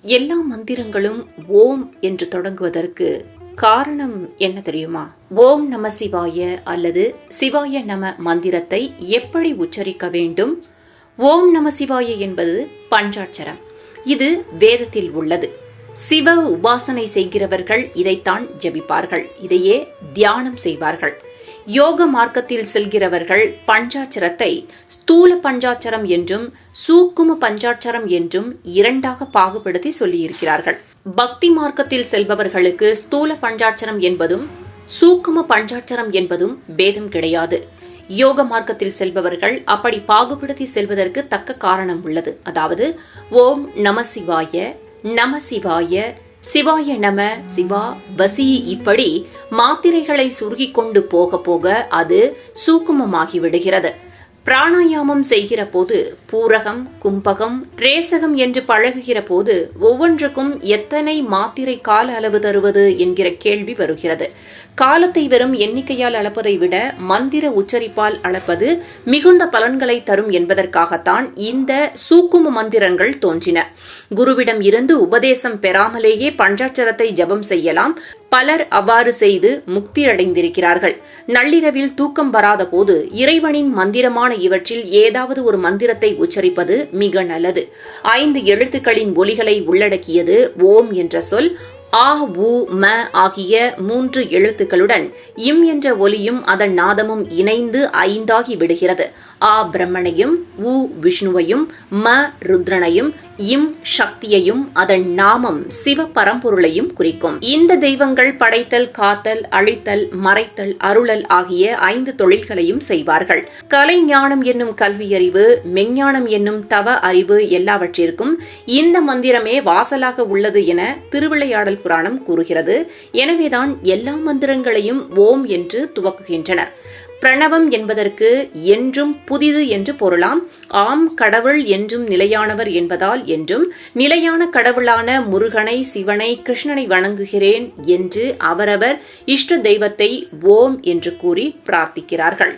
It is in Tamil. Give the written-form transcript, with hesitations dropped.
எல்லா மந்திரங்களும் ஓம் என்று தொடங்குவதற்கு காரணம் என்ன தெரியுமா? ஓம் நம சிவாய அல்லது சிவாய நம மந்திரத்தை எப்படி உச்சரிக்க வேண்டும்? ஓம் நம சிவாய என்பது பஞ்சாட்சரம். இது வேதத்தில் உள்ளது. சிவ உபாசனை செய்கிறவர்கள் இதைத்தான் ஜபிப்பார்கள், இதையே தியானம் செய்வார்கள். யோக மார்க்கத்தில் செல்கிறவர்கள் பஞ்சாட்சரத்தை ஸ்தூல பஞ்சாட்சரம் என்றும் சூக்கும பஞ்சாட்சரம் என்றும் இரண்டாக பாகுபடுத்தி சொல்லியிருக்கிறார்கள். பக்தி மார்க்கத்தில் செல்பவர்களுக்கு ஸ்தூல பஞ்சாட்சரம் என்பதும் சூக்கும பஞ்சாட்சரம் என்பதும் பேதம் கிடையாது. யோக மார்க்கத்தில் செல்பவர்கள் அப்படி பாகுபடுத்தி செல்வதற்கு தக்க காரணம் உள்ளது. அதாவது ஓம் நம சிவாய, நம சிவாய, சிவாய நம, சிவா வசி, இப்படி மாத்திரைகளை சுருகிக் கொண்டு போக போக அது சூக்குமமாகி விடுகிறது. பிராணாயாமம் செய்கிற போது பூரகம், கும்பகம், ரேசகம் என்று பழகுகிற போது ஒவ்வொன்றுக்கும் எத்தனை மாத்திரை கால அளவு தருவது என்கிற கேள்வி வருகிறது. காலத்தை வெறும் எண்ணிக்கையால் அளப்பதை விட மந்திர உச்சரிப்பால் அளப்பது மிகுந்த பலன்களை தரும் என்பதற்காகத்தான் இந்த சூக்கும மந்திரங்கள் தோன்றின. குருவிடம் இருந்து உபதேசம் பெறாமலேயே பஞ்சாட்சரத்தை ஜபம் செய்யலாம். பலர் அவ்வாறு செய்து முக்தி அடைந்திருக்கிறார்கள். நள்ளிரவில் தூக்கம் வராத போது இறைவனின் மந்திரமான இவற்றில் ஏதாவது ஒரு மந்திரத்தை உச்சரிப்பது மிக நல்லது. 5 எழுத்துக்களின் ஒலிகளை உள்ளடக்கியது ஓம் என்ற சொல். ஆ, உ, ம ஆகிய 3 எழுத்துக்களுடன் இம் என்ற ஒலியும் அதன் நாதமும் இணைந்து 5ஆகி விடுகிறது. ஆ பிரம்மனையும், உ விஷ்ணுவையும், ம ருத்ரனையும், இம் சக்தியையும், அதன் நாமம் சிவ பரம்பொருளையும் குறிக்கும். இந்த தெய்வங்கள் படைத்தல், காத்தல், அழித்தல், மறைத்தல், அருளல் ஆகிய 5 தொழில்களையும் செய்வார்கள். கலை ஞானம் என்னும் கல்வியறிவு, மெஞ்ஞானம் என்னும் தவ அறிவு எல்லாவற்றிற்கும் இந்த மந்திரமே வாசலாக உள்ளது என திருவிளையாடல் புராணம் கூறுகிறது. எனவேதான் எல்லா மந்திரங்களையும் ஓம் என்று துவக்குகின்றனர். பிரணவம் என்பதற்கு என்றும் புதிது என்று பொருளாம். ஆம், கடவுள் என்றும் நிலையானவர் என்பதால் என்றும், நிலையான கடவுளான முருகனை, சிவனை, கிருஷ்ணனை வணங்குகிறேன் என்று அவரவர் இஷ்ட தெய்வத்தை ஓம் என்று கூறி பிரார்த்திக்கிறார்கள்.